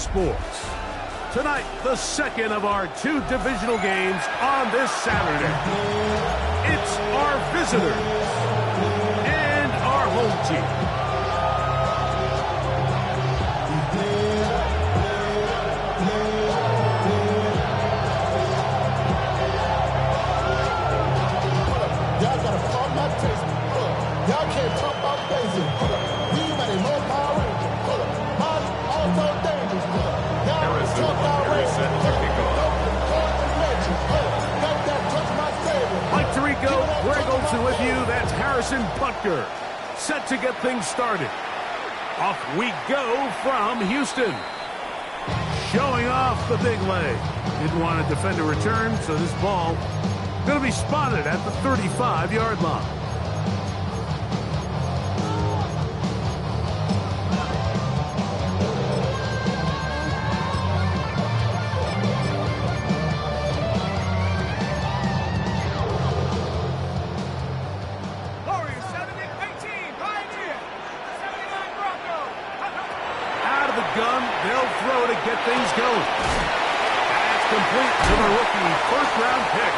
Sports. Tonight, the second of our 2 divisional games on this Saturday. It's our visitors and our home team. Y'all can't talk about basic. We made a low power ranger. Mine also dangerous. Y'all talk about racing. Mike Tirico, Greg Olson with you. That's Harrison Butker. Set to get things started. Off we go from Houston. Showing off the big leg. Didn't want to defend a return, so this ball going to be spotted at the 35-yard line. They'll throw to get things going. That's complete to the rookie first-round pick.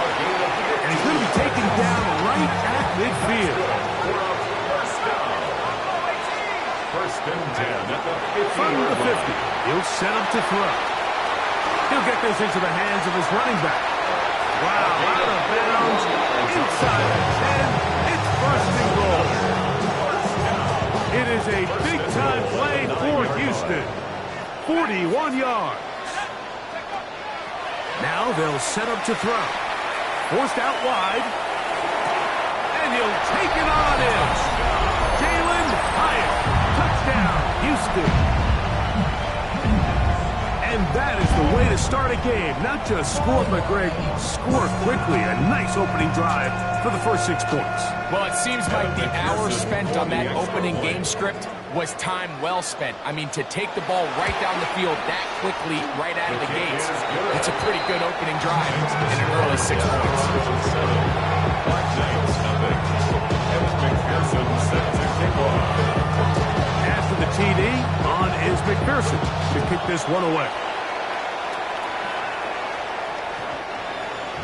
And he's going to be taken down right at midfield. First and 10 at the 50. From the 50, he'll set up to throw. He'll get this into the hands of his running back. Wow, out of bounds, inside the 10. It's first and goal. It is a big-time play for Houston. 41 yards. Now they'll set up to throw. Forced out wide. And he'll take it on in. Jalen Hyatt. Touchdown, Houston. And that is the way to start a game. Not just score, but Greg, score quickly. A nice opening drive for the first 6 points. Well, it seems like the hour spent on that opening game script was time well spent. I mean, to take the ball right down the field that quickly right out of the gates, it's a pretty good opening drive in an early 6 points. After the TD, on is McPherson to kick this one away.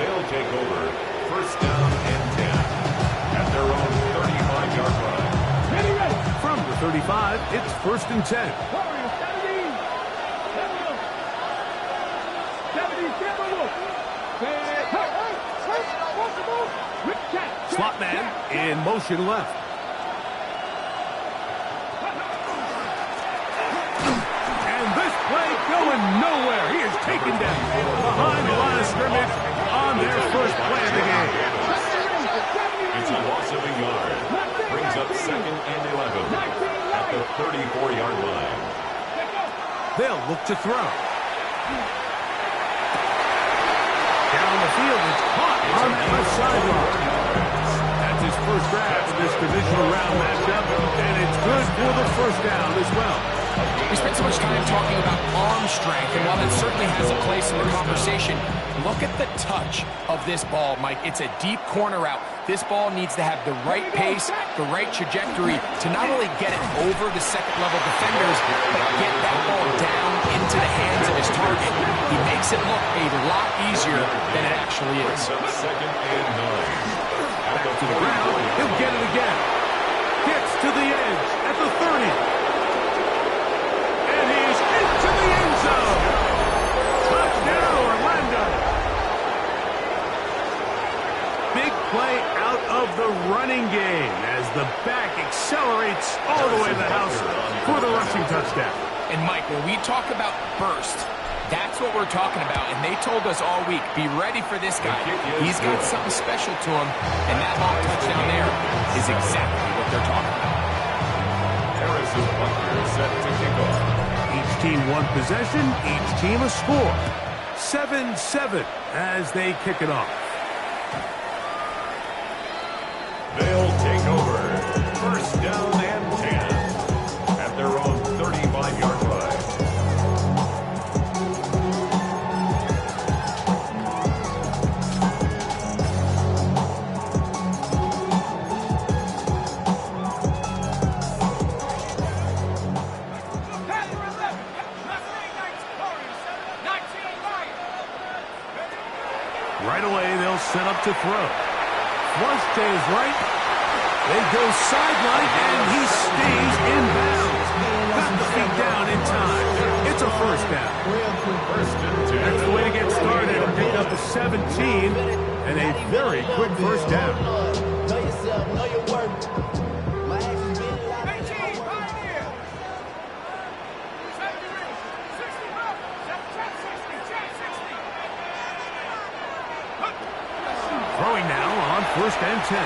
They'll take over first down and 10 at their own 35-yard line. From the 35, it's first and 10. Slot man in motion left. And this play going nowhere. He is taken down behind the line of scrimmage on their first play of the game. It's a loss of a yard. Brings up second and 11 at the 34-yard line. They'll look to throw. Down the field, it's caught on the left sideline. That's his first grab in this divisional round matchup, and it's good for the first down as well. We spent so much time talking about arm strength, and while that certainly has a place in the conversation, look at the touch of this ball, Mike. It's a deep corner route. This ball needs to have the right pace, the right trajectory to not only get it over the second-level defenders, but get that ball down into the hands of his target. He makes it look a lot easier than it actually is. Second and 9. To the ground, he'll get it again. Gets to the edge at the 30. And he's into the end zone. Touchdown, Orlando. Big play out of the running game as the back accelerates all the way to the house for the rushing touchdown. And Mike, when we talk about burst, that's what we're talking about, and they told us all week, be ready for this guy. He's got something special to him, and that long touchdown there is exactly what they're talking about. Harrison Butker set to kick off. Each team one possession, each team a score. 7-7 as they kick it off. They'll take over first down and 10 at their own 35-yard line. Right away, they'll set up to throw. Flush to his right. They go sideline, and he stays in bounds. Got the feet down in time. It's a first down. That's the way to get started and pick up the 17 and a very quick first down. Know yourself, know your worth. My actions being Throwing now on 1st and 10.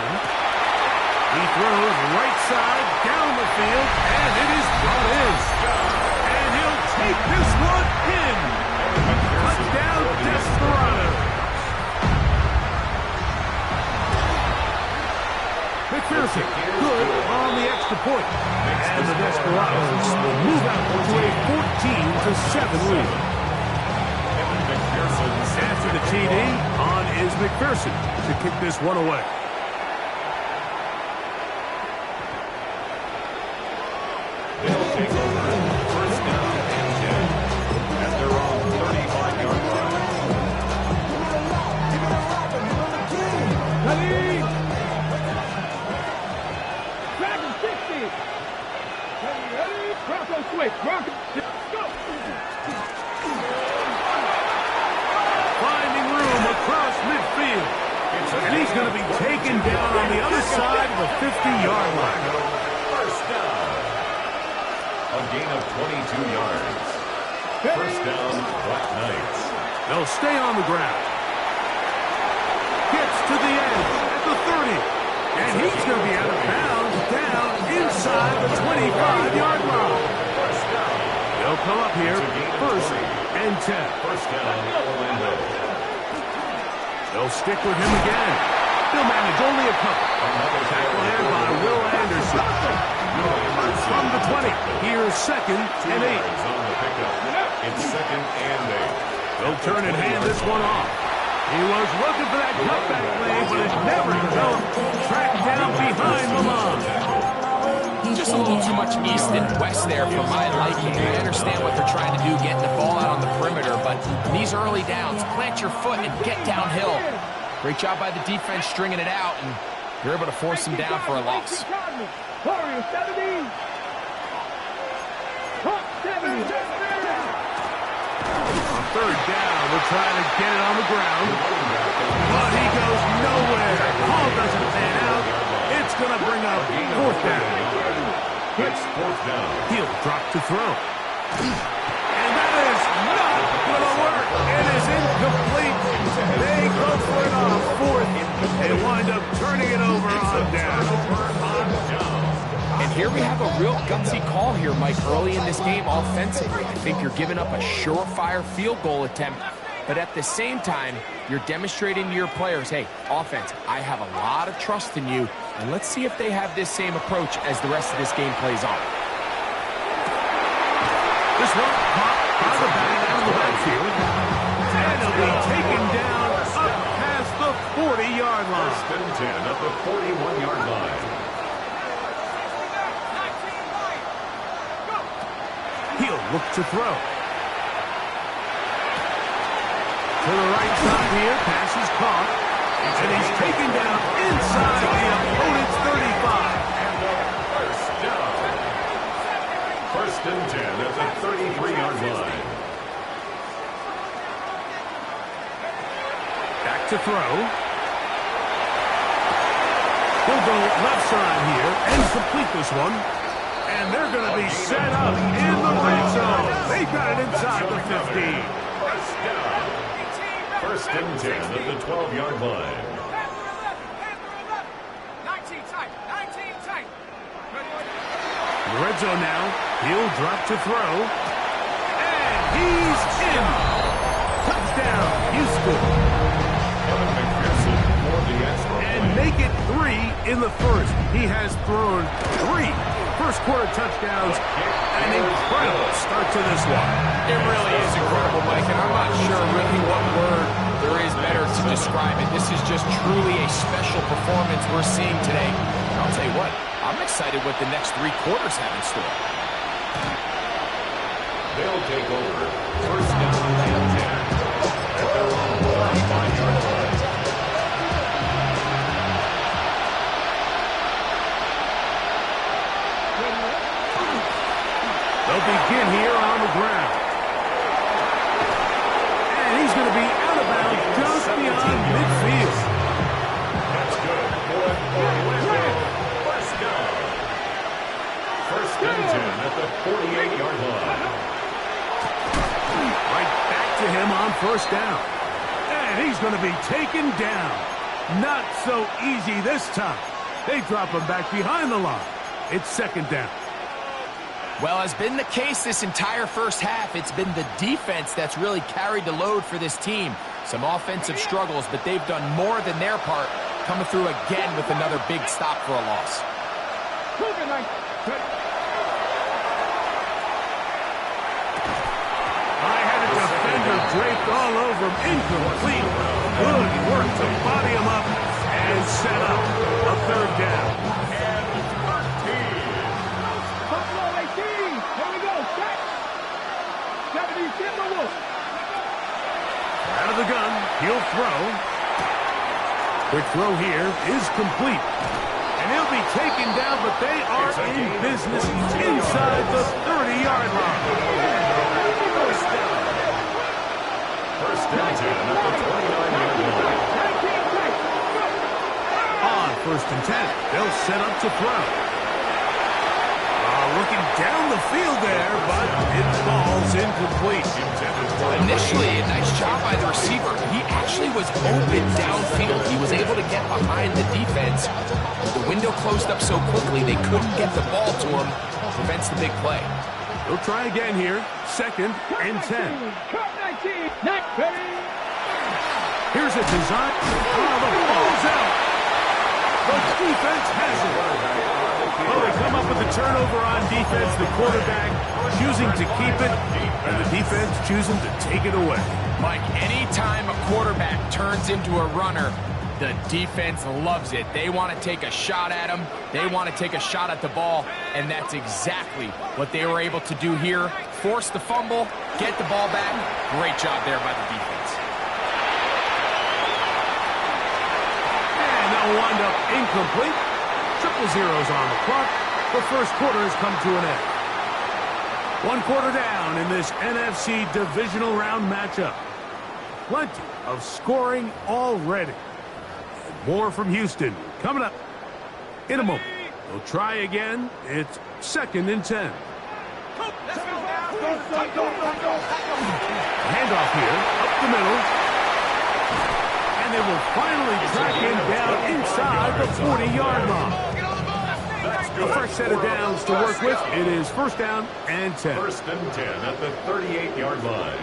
He throws right side down the field, and it is brought in. And he'll take this one in. Touchdown, Desperado. McPherson, good on the extra point. And the Desperados will move out to a 14-7 lead. After the TD, on is McPherson to kick this one away. They'll take over 1st down and 10 at their own 35-yard line. Finding room across midfield. And he's going to be taken down on the other side of the 50-yard line. First down. A gain of 22 yards. First down, Black Knights. They'll stay on the ground. Gets to the edge at the 30. And he's going to be out of bounds down inside the 25-yard line. First down. They'll come up here 1st and 10. First down, Orlando. They'll stick with him again. They'll manage only a couple. Tackle there by Will Anderson. From the 20. Here's 2nd and 8. On the pickup. It's 2nd and 8. They'll turn and hand this one off. He was looking for that cutback play, but it never developed. Tracked down behind the line. Just a little too much east and west there for my liking. I understand what they're trying to do, getting the ball out on the perimeter, but in these early downs, plant your foot and get downhill. Great job by the defense stringing it out, and you're able to force them down for a loss. On 3rd down, we're trying to get it on the ground, but he goes nowhere. Ball doesn't pan out. It's going to bring up 4th down. It's 4th down. He'll drop to throw. And that is not going to work. It is incomplete. They go for it on 4th. They wind up turning it over on down. And here we have a real gutsy call here, Mike, early in this game offensively. I think you're giving up a surefire field goal attempt, but at the same time, you're demonstrating to your players, hey, offense, I have a lot of trust in you, and let's see if they have this same approach as the rest of this game plays on. This one popped by the back out of the backfield, and it'll be taken down up past the 40-yard line. 1st and 10 at the 41-yard line. He'll look to throw. To the right side here, pass is caught, and he's taken down inside the opponent's 35. And the first down. 1st and 10 at the 33-yard line. Back to throw. He'll go left side here and complete this one. And they're going to be set up in the red zone. They got it inside the 15. First down. 1st and 10 at the 12-yard line. 19 tight. The red zone now. He'll drop to throw. And he's in. Touchdown, Houston. McPherson for the extra And point. make it 3 in the 1st. He has thrown 3 first-quarter touchdowns. An incredible start to this one. It really is incredible, Mike, and I'm not sure really what word there is better to describe it. This is just truly a special performance we're seeing today. And I'll tell you what, I'm excited what the next 3 quarters have in store. They'll take over 1st down and 10 at their own 45-yard line. him on first down. And he's going to be taken down. Not so easy this time. They drop him back behind the line. It's second down. Well, as been the case this entire first half, it's been the defense that's really carried the load for this team. Some offensive struggles, but they've done more than their part, coming through again with another big stop for a loss. I had a defender draped all over him. Incomplete. Good work to body him up and set up a third down. Out of the gun, he'll throw. Quick throw here is complete. And he'll be taken down, but they are in business inside the 30-yard line. First down 10 at the 29-yard line. On first and 10, they'll set up to throw. Looking down the field there, but it falls incomplete. Initially, a nice job by the receiver. He actually was open downfield. He was able to get behind the defense. The window closed up so quickly they couldn't get the ball to him. Prevents the big play. They'll try again here. Second and 10. Here's a design. The ball's out. The defense has it. Well, they come up with a turnover on defense. The quarterback choosing to keep it, and the defense choosing to take it away. Mike, anytime a quarterback turns into a runner, the defense loves it. They want to take a shot at him. They want to take a shot at the ball, and that's exactly what they were able to do here. Force the fumble, get the ball back. Great job there by the defense. And they'll wind up incomplete. Triple zeros on the clock. The first quarter has come to an end. One quarter down in this NFC divisional round matchup. Plenty of scoring already. And more from Houston coming up in a moment. They'll try again. It's second and 10. Handoff here, up the middle. And they will finally track him down inside the 40-yard line. The first set of downs to work with. It is first down and 10. First and 10 at the 38-yard line.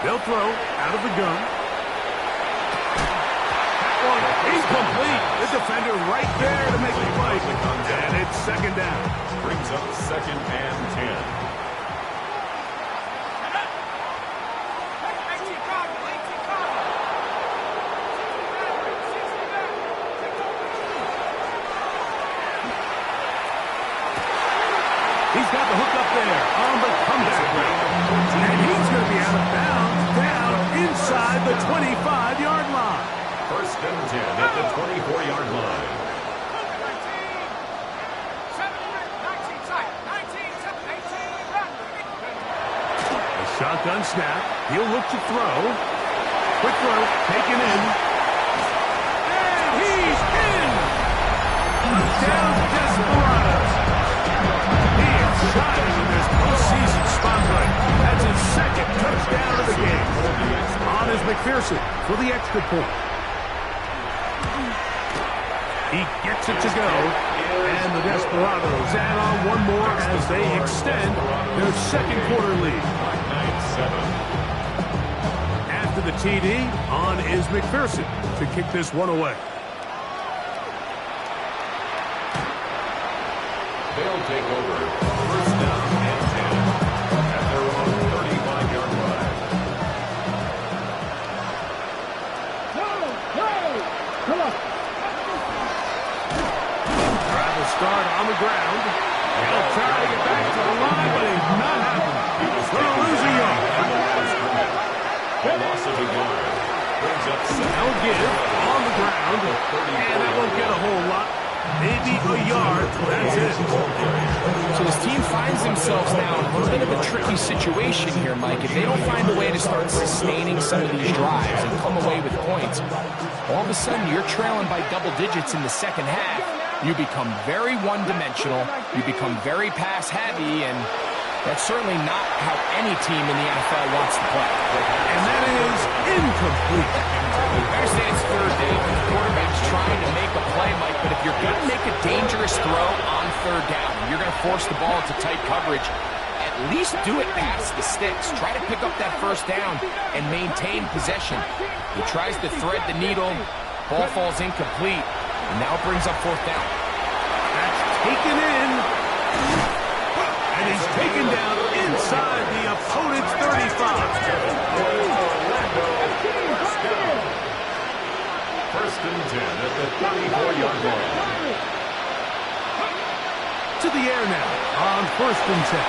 They'll throw out of the gun. That one incomplete. The defender right there to make the play. And it's second down. Brings up second and 10. He's got the hook up there on the comeback route. And he's going to be out of bounds down inside the 25-yard line. First and 10 at the 24-yard line. A shotgun snap. He'll look to throw. Quick throw, taken in. And he's in! Touchdown, Desperados. Shining in this postseason spotlight. That's his second touchdown of the game. On is McPherson for the extra point. He gets it to go. And the Desperados add on one more as they extend their second quarter lead. After the TD, on is McPherson to kick this one away. They'll take over. First down and 10 at their own 35-yard line. Drive will start on the ground. He'll try to get back to the line, but he's not happening. He's going to lose a yard. A loss of a yard. Brings up second. They'll give on the ground, and that won't get a whole lot. Maybe a yard. That's it. So this team finds themselves now in a little bit of a tricky situation here, Mike. If they don't find a way to start sustaining some of these drives and come away with points, all of a sudden you're trailing by double digits in the second half. you become very one-dimensional, you become very pass-heavy, and that's certainly not how any team in the NFL wants to play. And that is incomplete. I understand it's third down. The quarterback's trying to make a play, Mike, but if you're going to make a dangerous throw on third down, you're going to force the ball into tight coverage, at least do it past the sticks. Try to pick up that first down and maintain possession. He tries to thread the needle. Ball falls incomplete, and now it brings up fourth down. That's taken in. And he's taken down inside the opponent's 35. First and 10 at the 34-yard line. To the air now on first and 10.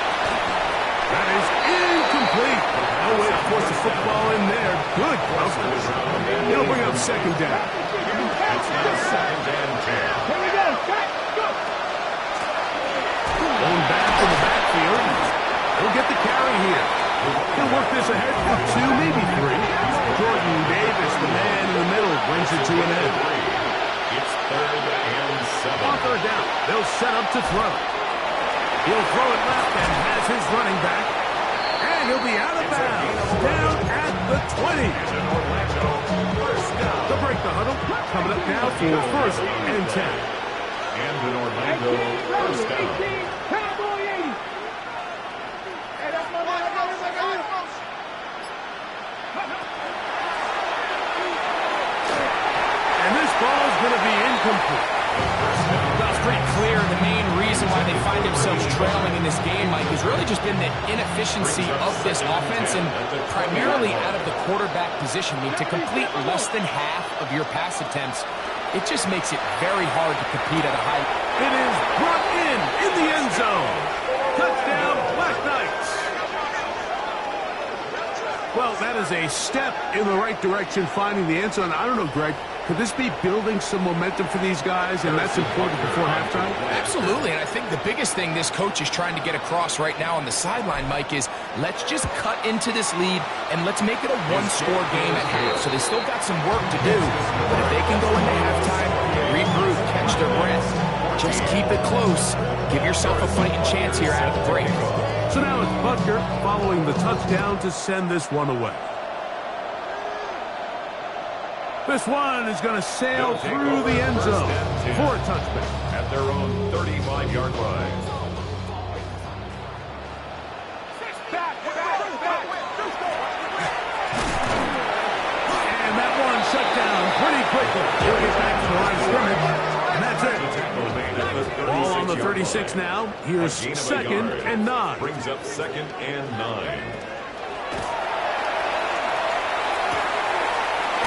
That is incomplete. No way to force the football in there. Good coverage. He'll bring up second down. It's now second and 10. Here we go. Go. Going back to the backfield. He'll get the carry here. He'll work this ahead for 2, maybe 3. Jordan Davis, the man in the middle, brings it to an end. It's third and 7. On third down, they'll set up to throw. He'll throw it left and has his running back. And he'll be out of bounds, down at the 20. To break the huddle, coming up now for first and 10. And an Orlando first down. Cowboy 80. Hey, that's my man. And this ball is going to be incomplete. Well, it's pretty clear the main reason why they find themselves trailing in this game, Mike, has really just been the inefficiency of this offense and primarily out of the quarterback position. I mean, to complete less than half of your pass attempts, it just makes it very hard to compete at a high. It is brought in the end zone. Touchdown, Black Knights. Well, that is a step in the right direction, finding the end zone. I don't know, Greg. Could this be building some momentum for these guys, and that's important before halftime? Absolutely, and I think the biggest thing this coach is trying to get across right now on the sideline, Mike, is let's just cut into this lead and let's make it a one-score game at half. So they still got some work to do, but if they can go into halftime, regroup, catch their breath, just keep it close, give yourself a fighting chance here out of the break. So now it's Butker following the touchdown to send this one away. This one is going to sail through the end zone for a touchback. At their own 35-yard line. And that one shut down pretty quickly. He'll get back to the line of scrimmage, and that's it. Ball on the 36 now. Here's second and 9. Brings up second and 9.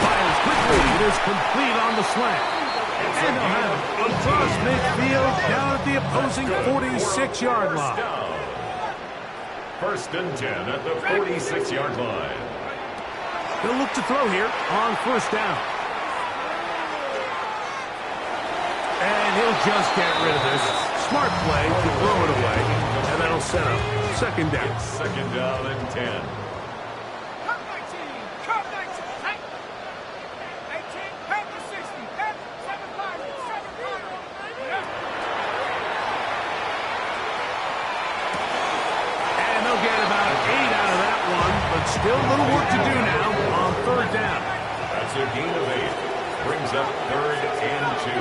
Fires quickly. It is complete on the slant. And they'll have it across midfield down at the opposing 46-yard line. First and 10 at the 46-yard line. They'll look to throw here on first down. And he'll just get rid of this. Smart play to throw it away. And that'll set up second down. It's second down and 10. Still a little work to do now on third down. That's a gain of 8. Brings up third and 2.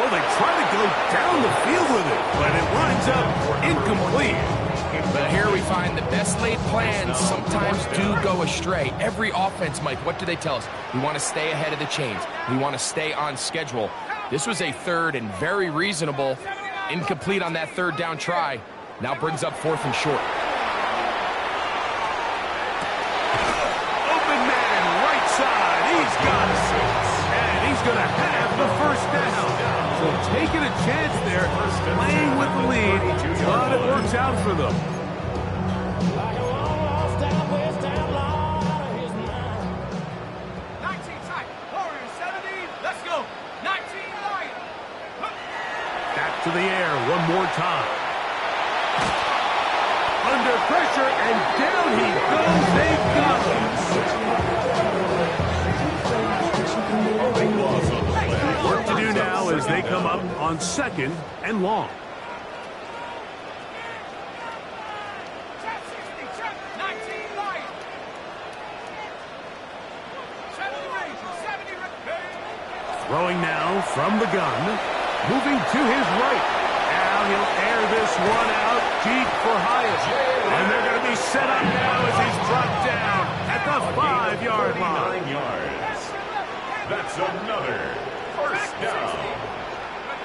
Well, they try to go down the field with it, but it winds up incomplete. But here we find the best laid plans sometimes do go astray. Every offense, Mike, what do they tell us? We want to stay ahead of the chains. We want to stay on schedule. This was a third and very reasonable. Incomplete on that third down try. Now brings up fourth and short. Open man, right side. He's got it. And he's going to have the first down. So taking a chance there, playing with the lead, but it works out for them. To the air one more time. Under pressure, and down he goes. They've got him. come up on 2nd and long. Throwing now from the gun, moving to his right. Now he'll air this one out deep for Hyatt. And they're going to be set up now as he's dropped down at the 5-yard line. 39 yards. That's another first down.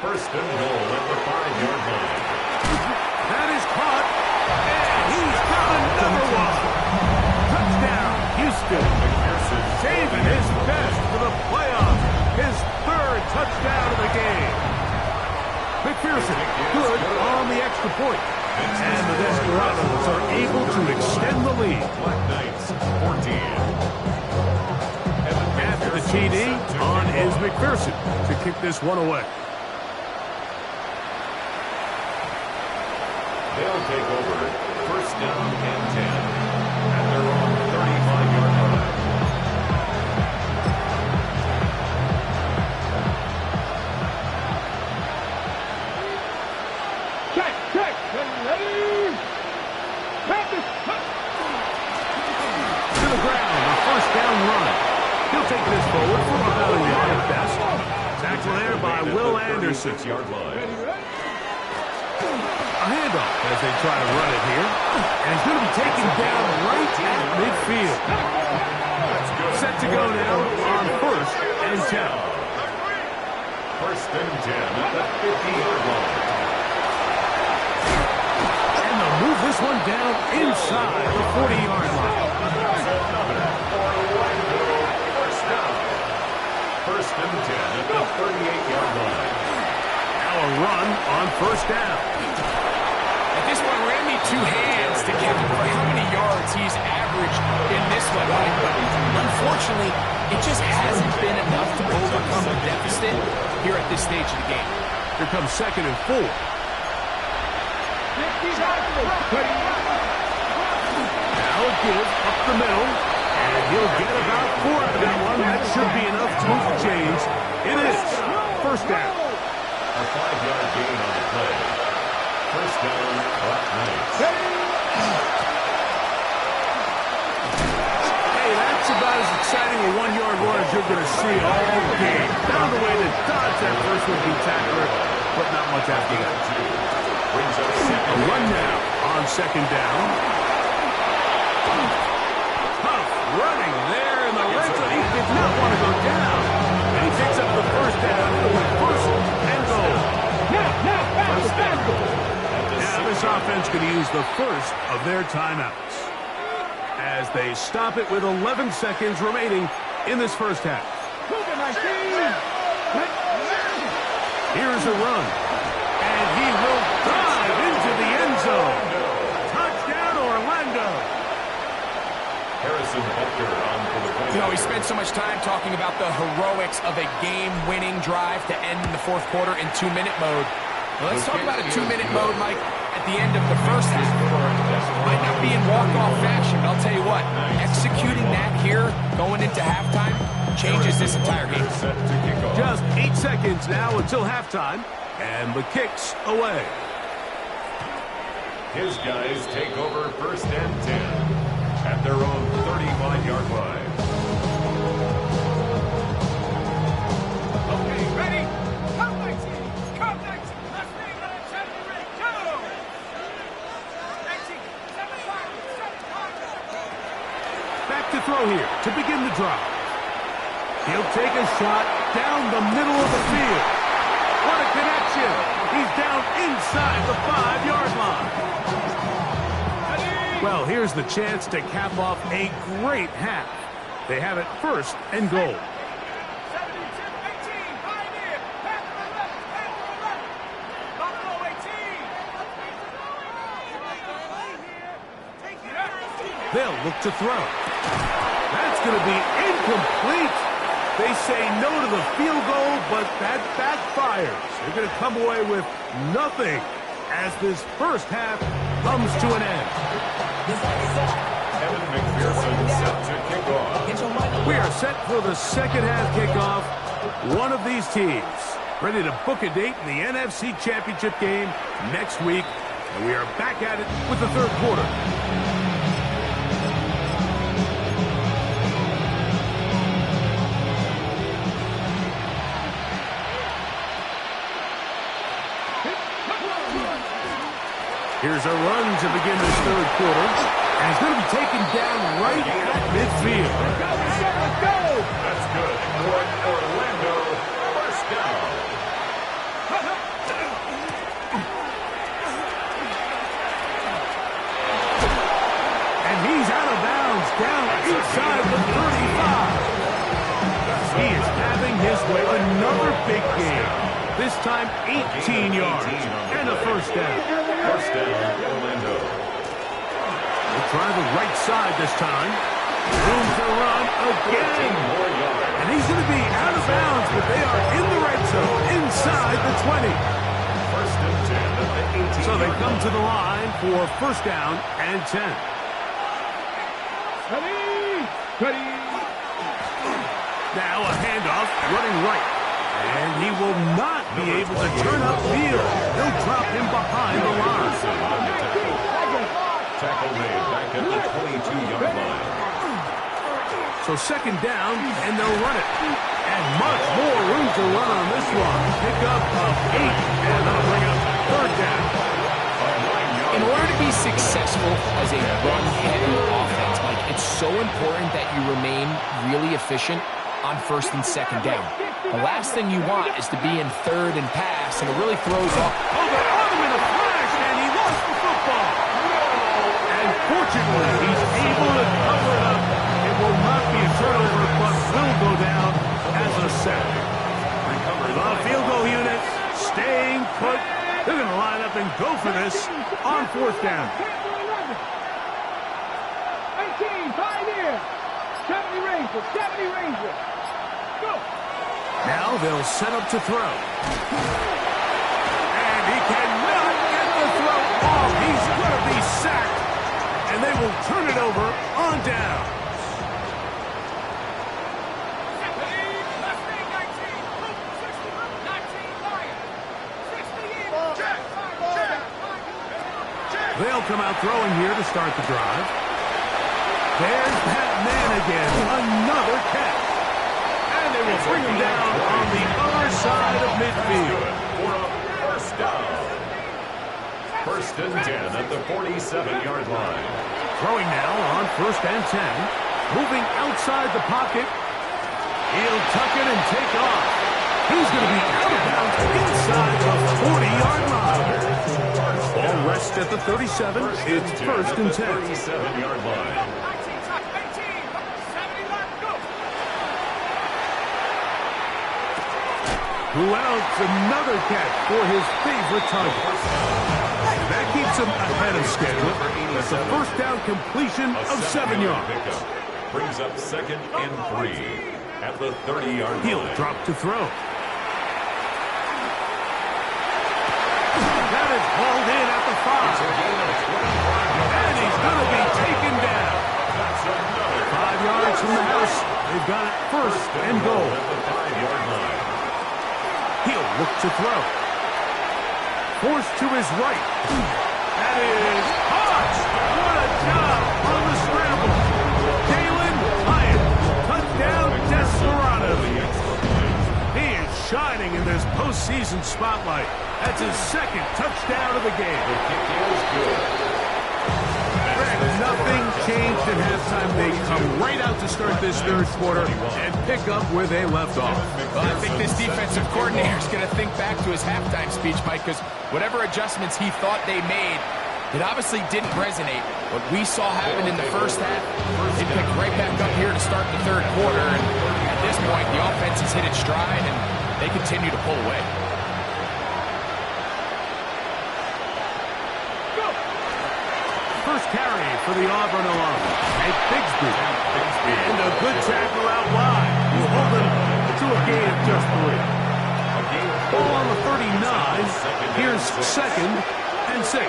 First and goal at the 5-yard line. That is caught, and he's got another one. Touchdown, Houston. Saving his best for the playoffs. His 3rd touchdown of the game. McPherson, good on the extra point. And the Desperados are able to extend the lead. Black Knights, 14. After the TD, on is McPherson to kick this one away. They'll take over first down and 10 at their own 35-yard line. To the ground, a first down run. He'll take this forward for about a yard at best. Tackle there by Will Anderson. 36-yard line. A handoff as they try to run it here. And he's going to be taken down right at midfield. Set to go now on 1st and 10. First and 10 at the 50-yard line. And they'll move this one down inside the 40-yard line. Another Orlando first down. First and 10 at the 38-yard line. Now a run on 1st down. At this point, we're going to need 2 hands to count for how many yards he's averaged in this one, Mike. But unfortunately, it just hasn't been enough to overcome the deficit here at this stage of the game. Here comes 2nd and 4. Now a give up the middle. And he'll get about 4 out of that one. That should be enough to move the chains. It is first down. A 5-yard gain on the play. First down, Black Knights. Hey, that's about as exciting a 1-yard run as you're going to see all game. Found a way to dodge that first would-be tackler, but not much after that. Brings up A run now on 2nd down. Tough running there in the red zone. He did not want to go down. And he picks up the first down for first and goal. Now this offense can use the first of their timeouts as they stop it with 11 seconds remaining in this first half. Here's a run. And he will dive into the end zone. Touchdown, Orlando. Harrison Butker on for the play. You know, we spent so much time talking about the heroics of a game-winning drive to end in the 4th quarter in 2-minute mode. Well, let's talk about a 2-minute mode, Mike, at the end of the first half. Might not be in walk-off fashion, but I'll tell you what, executing that here, going into halftime, changes this entire game. Just 8 seconds now until halftime, and the kick's away. His guys take over first and 10 at their own 35-yard line. Okay, ready? Come, 19! Come, 19! Let's make it a 70-ring! Go! 19, 7-5. Back to throw here to begin the drive. He'll take a shot down the middle of the field. What a connection! He's down inside the 5-yard line. Well, here's the chance to cap off a great half. They have it first and goal. 72, 18, pioneer! Pass to the left, pass to the left! Buffalo 18! They'll look to throw. That's going to be incomplete. They say no to the field goal, but that backfires. They're going to come away with nothing as this first half comes to an end. Evan McPherson set to kick off. We are set for the second half kickoff. One of these teams ready to book a date in the NFC Championship game next week. And we are back at it with the third quarter. Here's a run to begin this third quarter. And he's going to be taken down right at midfield. Let's go! That's good. Orlando, first down. And he's out of bounds, down inside the 35. He is having his way. Another big game. This time 18 yards and a first down. First down, Orlando. We'll try the right side this time. Room to run again. More yards. And he's going to be out of bounds, but they are in the red zone, inside the 20. First and 10 at the 18. So they come to the line for first down and 10. Ready! Now a handoff, running right. And he will not be able to turn upfield. They'll drop him behind the line. Tackle made back at the 22-yard line. So second down, and they'll run it. And much more room to run on this one. Pick up of 8, and they'll bring up third down. In order to be successful as a run-heavy offense, Mike, it's so important that you remain really efficient on first and second down. The last thing you want is to be in third and pass, and it really throws off. Oh, they're on him in a flash, and he lost the football. And fortunately, he's able to cover it up. It will not be a turnover, but will go down as a sack. The field goal unit staying put. They're going to line up and go for this on fourth down. 18, pioneer. 70 Ranger. Go. Now they'll set up to throw. And he cannot get the throw off. He's going to be sacked. And they will turn it over on down. They'll come out throwing here to start the drive. There's that man again. Another catch. And they will bring him down on the other side of midfield. For a first down. First and 10 at the 47-yard line. Throwing now on first and 10. Moving outside the pocket. He'll tuck it and take off. He's going to be out of bounds inside the 40-yard line. Ball rests at the 37. It's first and 10. 37-yard line. Who else? Another catch for his favorite target. That keeps him ahead of schedule. That's a first down completion of 7 yards. Pickup. Brings up second and 3 at the 30-yard line. He'll drop to throw. That is hauled in at the 5. And he's going to be taken down. 5 yards from the house. They've got it first and goal. At the 5-yard line. He'll look to throw. Forced to his right. That is caught. What a job on the scramble. Jalen Hyatt. Touchdown, Desperado. He is shining in this postseason spotlight. That's his second touchdown of the game. The kick is good. Nothing changed at halftime. They come right out to start this third quarter and pick up where they left off. Well, I think this defensive coordinator is going to think back to his halftime speech, Mike, because whatever adjustments he thought they made, it obviously didn't resonate. What we saw happen in the first half, they picked right back up here to start the third quarter, and at this point, the offense has hit its stride, and they continue to pull away. First carry for the Auburn alum. And Bigsby. And a good tackle out wide. He'll hold them to a gain of just 3. Ball on the 39. Here's second and 6.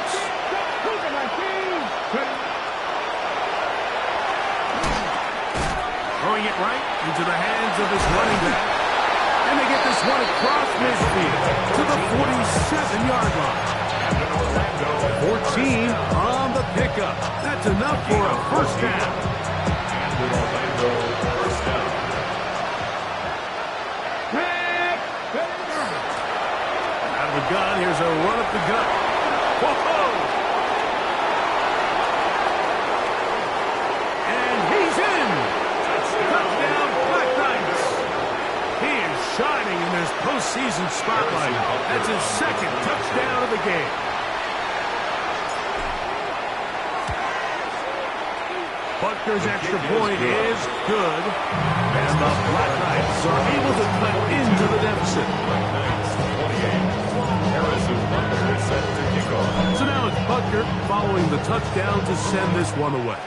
Throwing it right into the hands of his running back. And they get the this one across midfield to the 47-yard line. 14 on the pickup. That's enough for a first down. And an Orlando first down. Out of the gun, here's a run up the gut. Whoa! And he's in. Touchdown, Black Knights. He is shining in this postseason spotlight. That's his second touchdown of the game. Buckner's extra point is good. And the Black Knights are able to cut into the deficit. So now it's Buckner following the touchdown to send this one away.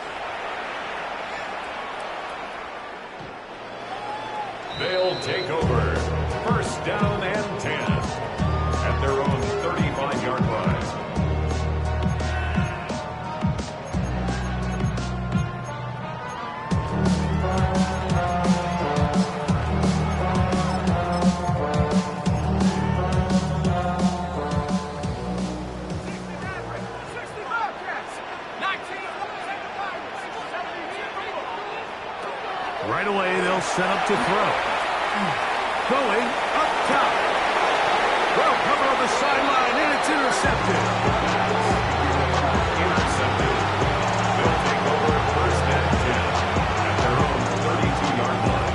They'll take over. First down and 10 at their own 35-yard line. Right away, they'll set up to throw. Going up top. Well, cover on the sideline, and it's intercepted. Intercepted. They'll take over first and 10 at their own 32-yard line.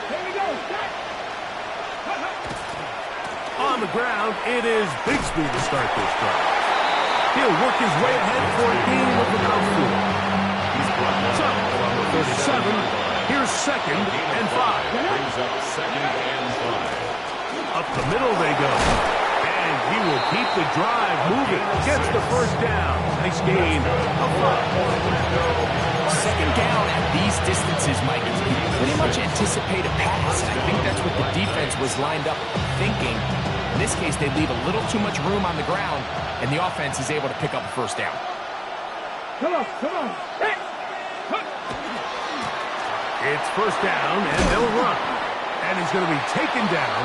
Here we go. On the ground, it is Bigsby to start this drive. He'll work his way ahead for a gain of about 4. So, from the 37, here's second and 5. Brings up second and 5. Up the middle they go. And he will keep the drive moving. Gets the first down. Nice gain of 5. Second down at these distances, Mike, you pretty much anticipate a pass. And I think that's what the defense was lined up thinking. In this case, they leave a little too much room on the ground, and the offense is able to pick up a first down. Come on. It's first down, and they'll run. And he's going to be taken down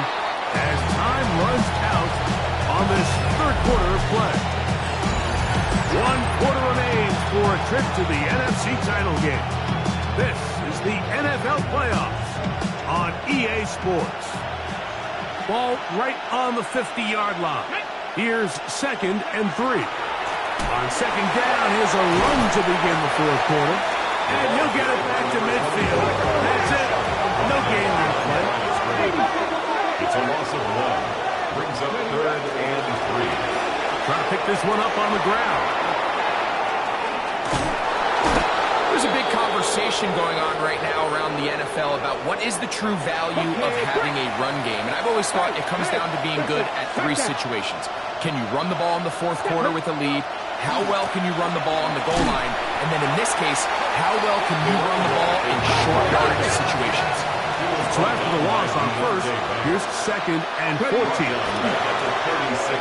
as time runs out on this third quarter of play. 1 quarter remains for a trip to the NFC title game. This is the NFL playoffs on EA Sports. Ball right on the 50-yard line. Here's second and 3. On second down, here's a run to begin the fourth quarter. And he'll get it back to midfield. That's it. No gain on the play. It's a loss of 1. Brings up third and 3. Trying to pick this one up on the ground. There's a big conversation going on right now around the NFL about what is the true value of having a run game. And I've always thought it comes down to being good at 3 situations. Can you run the ball in the fourth quarter with a lead? How well can you run the ball on the goal line? And then in this case, how well can you run the ball in short yardage situations? So after the loss on first, here's second and 14.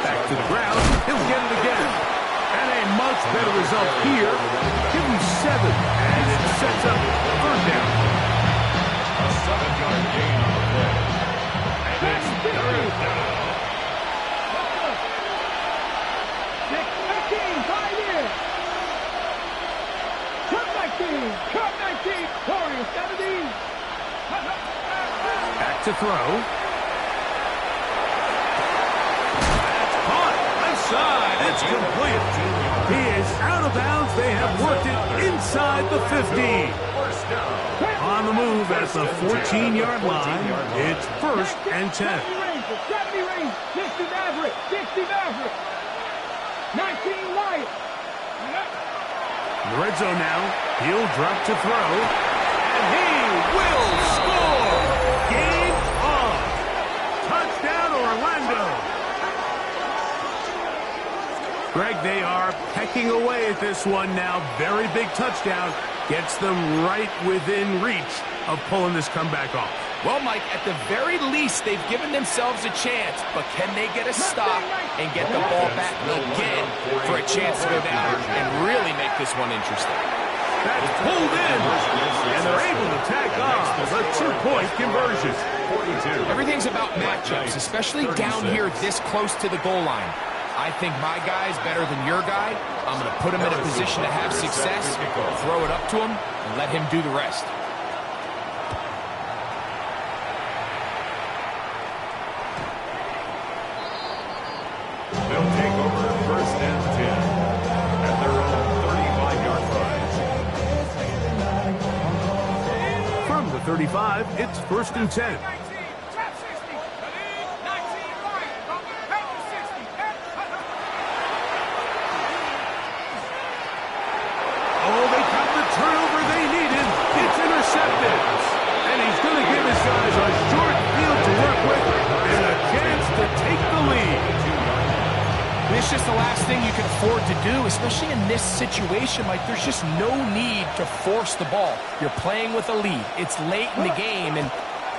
Back to the ground. He'll get it again. And a much better result here. Give him 7, and it sets up third down. A 7-yard gain on the play. And it's third down. 6-19, 5 in. Cut 19, Warriors 17. Back to throw. That's caught. Left side. It's complete. He is out of bounds. They have worked it inside the 15. First down. On the move at the 14-yard line. It's first and 10. 70 range, 60 Maverick, 19 Lions. In the red zone now. He'll drop to throw. And he will score. Game on. Touchdown, Orlando. Greg, they are pecking away at this one now. Very big touchdown. Gets them right within reach of pulling this comeback off. Well, Mike, at the very least, they've given themselves a chance, but can they get a stop and get the ball back again for a chance to go down and really make this one interesting? That's pulled in. And they're able to tack off a 2-point conversion. 42. Everything's about matchups, especially down here this close to the goal line. I think my guy's better than your guy. I'm going to put him in a position to have success, throw it up to him, and let him do the rest. They'll take over first and 10 at their own 35-yard line. From the 35, it's first and 10. Oh, they got the turnover they needed. It's intercepted. And he's going to give his guys a short field to work with and a chance to take the lead. It's just the last thing you can afford to do, especially in this situation. Like, there's just no need to force the ball. You're playing with a lead. It's late in the game, and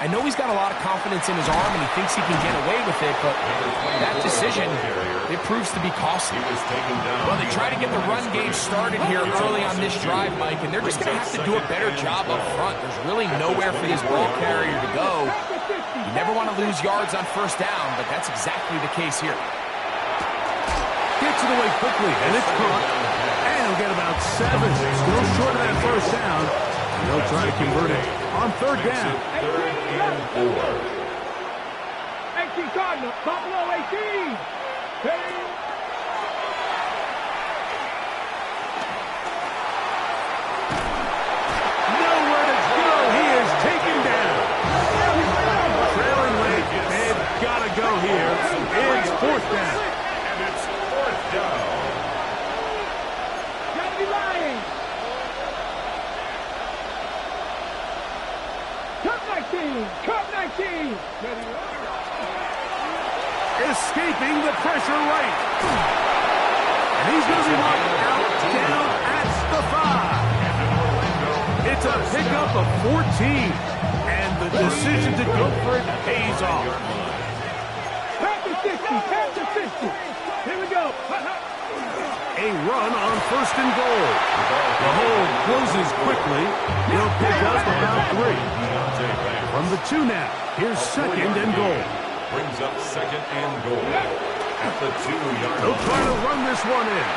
I know he's got a lot of confidence in his arm, and he thinks he can get away with it, but that decision, it proves to be costly. Well, they try to get the run game started here early on this drive, Mike, and they're just going to have to do a better job up front. There's really nowhere for this ball carrier to go. You never want to lose yards on first down, but that's exactly the case here. Gets it away quickly, and it's caught. And he'll get about 7. Still short of that first down. And they'll try to convert it on third down. 3rd and 4. 18 Cardinal, Buffalo 18. Nowhere to go. He is taken down. Trailing late. They've got to go here. It's fourth down. And it's 4th down. Gotta be lying. Cut 19. Cut 19. Escaping the pressure right. And he's going to be marked out down at the 5. It's a pickup of 14. And the decision to go for it pays off. Past the 50. Past the 50. Here we go. A run on first and goal. The hole closes quickly. He'll pick up about 3. From the 2 now. Here's second and goal. Brings up 2nd and goal at the 2-yard They'll line. try to run this one in.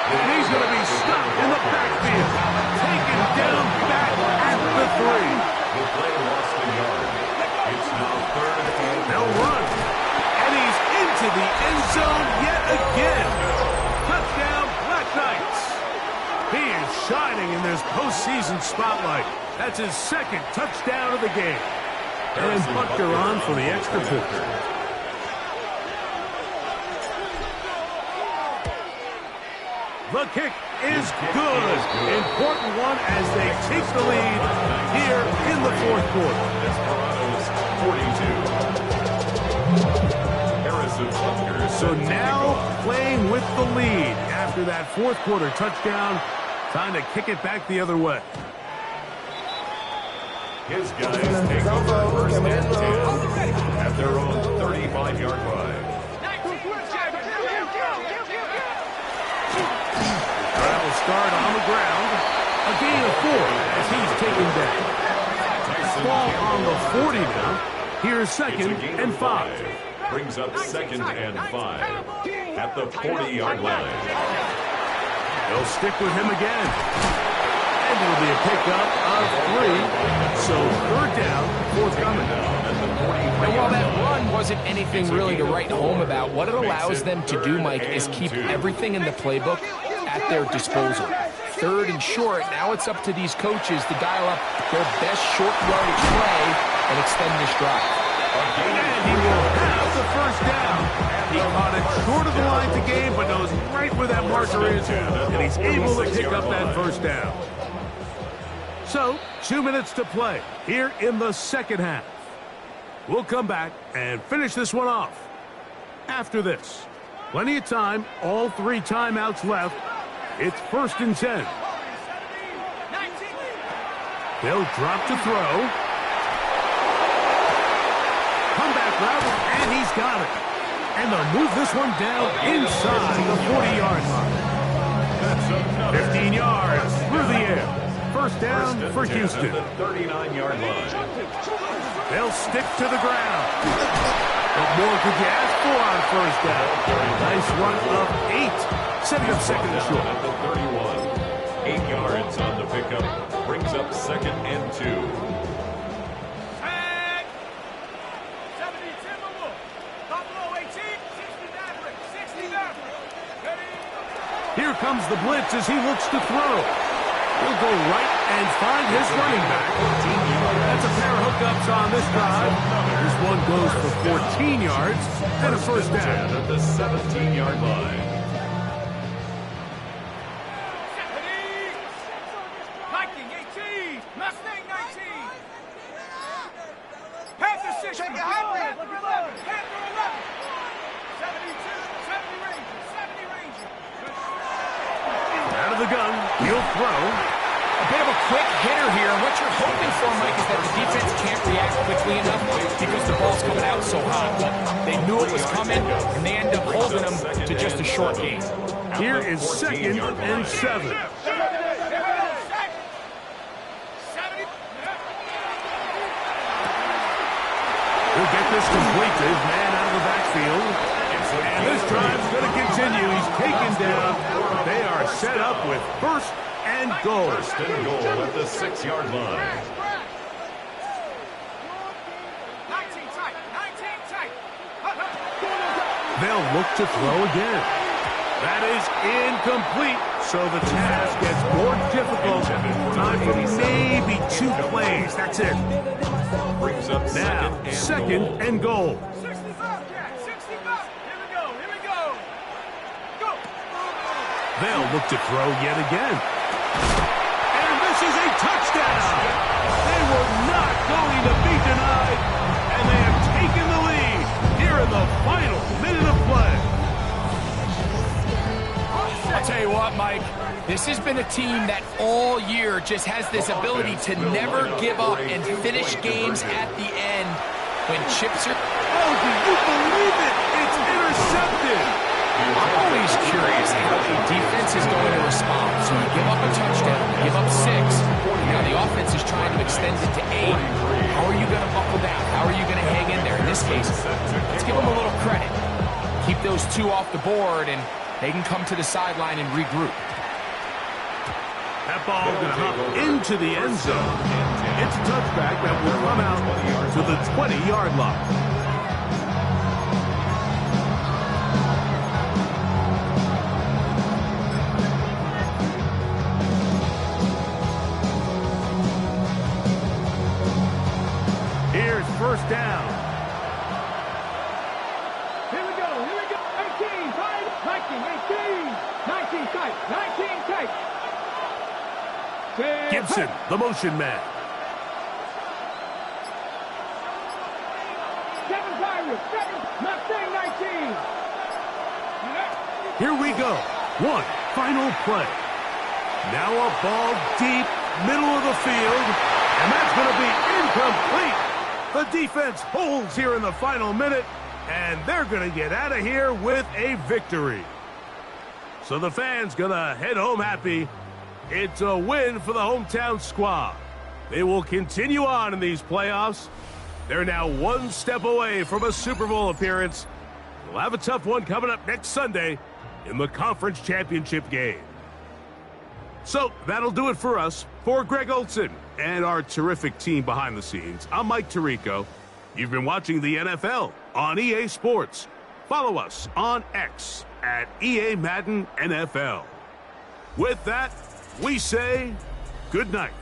And he's going to be stopped in the backfield. Taken down back at the 3. The play lost a yard. It's now 3rd and They'll run. And he's into the end zone yet again. Touchdown, Black Knights. He is shining in this postseason spotlight. That's his 2nd touchdown of the game. And Butker on for the extra point. The kick is good. Important one as they take the lead here in the 4th quarter. Harrison Butker. So now playing with the lead after that 4th quarter touchdown. Time to kick it back the other way. His guys take over first and 10 at their own 35-yard line. Trial will start on the ground. A gain of 4 as he's taken down. Ball on the 40 now. Here's second and 5. Brings up 2nd and 5 at the 40-yard line. They'll stick with him again. And it'll be a pickup of 3. So 3rd down, forthcoming. And while that run wasn't anything really to write home about, what it allows them to do, Mike, is keep everything in the playbook at their disposal. 3rd and short, now it's up to these coaches to dial up their best short yardage play and extend this drive. And he will have the first down. He caught it short of the line to gain, but knows right where that marker is, and he's able to pick up that first down. So, 2 minutes to play here in the 2nd half. We'll come back and finish this one off. After this, plenty of time, all 3 timeouts left. It's 1st and 10. They'll drop to throw. Comeback route, and he's got it. And they'll move this one down inside the 40-yard line. 15 yards through the air. first down for Houston. At the 39-yard line. They'll stick to the ground. What more could you ask for on first down? Nice run of 8. Setting up second and short. At the 31. 8 yards on the pickup. Brings up second and 2. Tag. 70 Timberwolves. Buffalo 18. 60 Mavericks. 60 Mavericks. Ready? Here comes the blitz as he looks to throw. He'll go right and find his running back. That's a pair of hookups on this drive. This one goes for 14 yards and a first down. At the 17-yard line. 70. Viking 18. Mustang 19. Panther 6. Panther 11. Panther 11. 72. 70 Rangers. 70 Rangers. Out of the gun, he'll throw. A bit of a quick hitter here. What you're hoping for, Mike, is that the defense can't react quickly enough because the ball's coming out so hot. But they knew it was coming, and they end up holding them to just a short game. Here is second and 7. He'll get this completed, man out of the backfield. And this drive's going to continue. He's taken down. They are set up with first and goal. First and goal at the 6-yard line. 19 tight. 19 tight. They'll look to throw again. That is incomplete. So the task gets more difficult. Time for maybe 2 plays. That's it. Brings up Now, second and goal. 60's up, Jack. 60's up. Here we go. Here we go. Go. They'll look to throw yet again. And this is a touchdown. They were not going to be denied. And they have taken the lead here in the final minute of play. I'll tell you what, Mike, this has been a team that all year just has this ability to never give up and finish games at the end when chips are... Oh, do you believe it? It's intercepted. I'm always curious how the defense is going to respond. So you give up a touchdown, you give up 6, now the offense is trying to extend it to 8. How are you going to buckle down? How are you going to hang in there? In this case, let's give them a little credit. Keep those 2 off the board, and they can come to the sideline and regroup. That ball going to hop into the end zone. It's a touchback that will come out to the 20-yard line. Here's first down. Here we go. Here we go. 18 tight. 19. 18. 19 tight. 19 tight. Gibson, the motion man. 7 Pirates. 7 Mustang 19. Here we go. One final play. Now a ball deep, middle of the field, and that's going to be incomplete. The defense holds here in the final minute, and they're going to get out of here with a victory. So the fans going to head home happy. It's a win for the hometown squad. They will continue on in these playoffs. They're now one step away from a Super Bowl appearance. They'll have a tough one coming up next Sunday in the conference championship game. So that'll do it for us. For Greg Olson and our terrific team behind the scenes, I'm Mike Tirico. You've been watching the NFL on EA Sports. Follow us on X at EA Madden NFL. With that, we say good night.